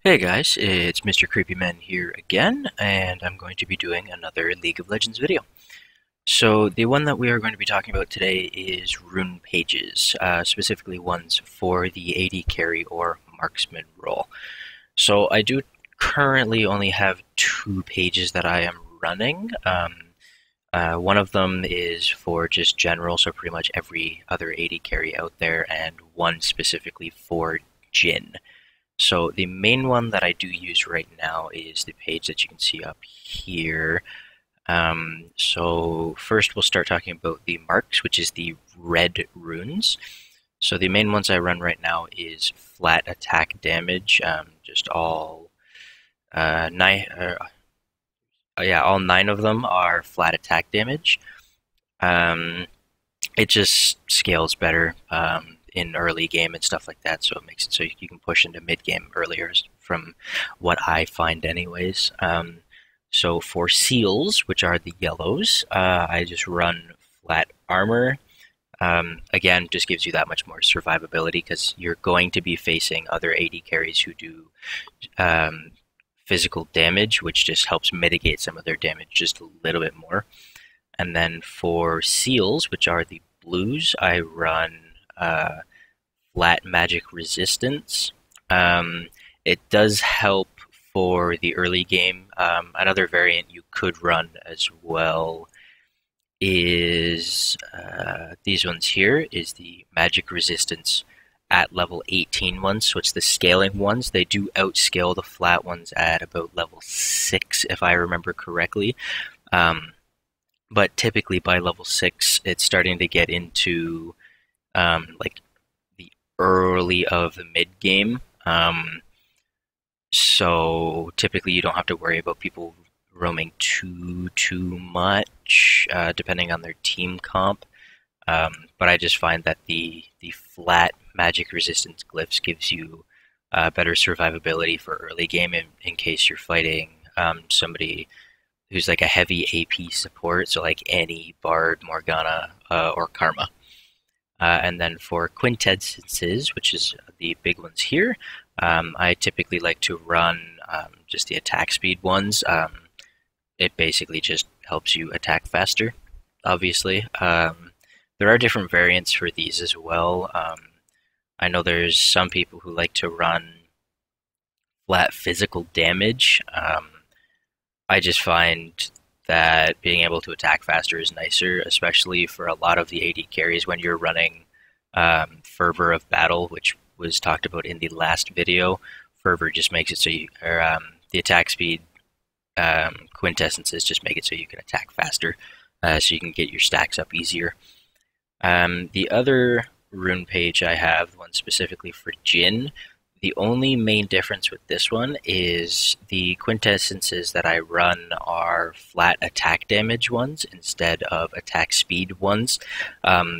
Hey guys, it's Mr. Creepyman here again, and I'm going to be doing another League of Legends video. So the one that we are going to be talking about today is rune pages, specifically ones for the AD carry or marksman role. So I do currently only have two pages that I am running. One of them is for just general, so pretty much every other AD carry out there, and one specifically for Jhin. So the main one that I do use right now is the page that you can see up here. So first we'll start talking about the marks, which is the red runes. So the main ones I run right now is flat attack damage, just all all 9 of them are flat attack damage. It just scales better in early game and stuff like that, so it makes it so you can push into mid game earlier, from what I find anyways. So for seals, which are the yellows, I just run flat armor. Again, just gives you that much more survivability because you're going to be facing other AD carries who do physical damage, which just helps mitigate some of their damage just a little bit more. And then for seals, which are the blues, I run flat magic resistance. It does help for the early game. Another variant you could run as well is these ones here, is the magic resistance at level 18 ones, so it's the scaling ones. They do outscale the flat ones at about level 6, if I remember correctly. But typically by level 6, it's starting to get into like the early of the mid game. So typically you don't have to worry about people roaming too much, depending on their team comp. But I just find that the flat magic resistance glyphs gives you better survivability for early game in case you're fighting somebody who's like a heavy AP support, so like Annie, Bard, Morgana, or Karma. And then for quintessences, which is the big ones here, I typically like to run just the attack speed ones. It basically just helps you attack faster, obviously. There are different variants for these as well. I know there's some people who like to run flat physical damage. I just find that being able to attack faster is nicer, especially for a lot of the AD carries when you're running Fervor of Battle, which was talked about in the last video. Fervor just makes it so the attack speed quintessences just make it so you can attack faster, so you can get your stacks up easier. The other rune page I have, one specifically for Jhin. The only main difference with this one is the quintessences that I run are flat attack damage ones instead of attack speed ones.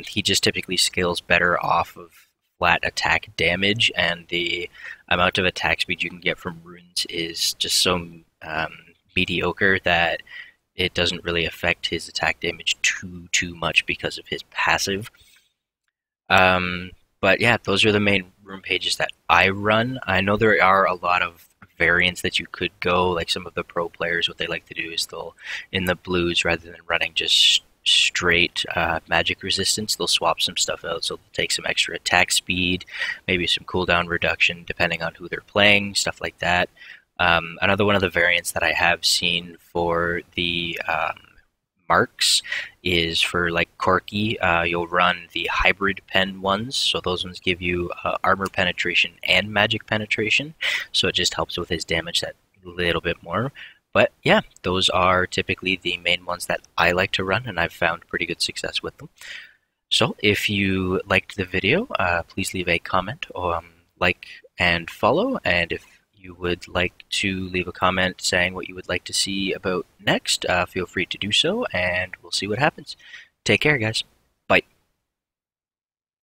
He just typically scales better off of flat attack damage, and the amount of attack speed you can get from runes is just so mediocre that it doesn't really affect his attack damage too much because of his passive. But yeah, those are the main rune pages that I run. I know there are a lot of variants that you could go, like some of the pro players, what they like to do is they'll, in the blues, rather than running just straight magic resistance, they'll swap some stuff out, so they'll take some extra attack speed, maybe some cooldown reduction, depending on who they're playing, stuff like that. Another one of the variants that I have seen for the marks is for like Corki. You'll run the hybrid pen ones, so those ones give you armor penetration and magic penetration, so it just helps with his damage that little bit more. But yeah, those are typically the main ones that I like to run, and I've found pretty good success with them. So if you liked the video, please leave a comment, or like and follow, and if you would like to leave a comment saying what you would like to see about next, feel free to do so, and we'll see what happens. Take care, guys.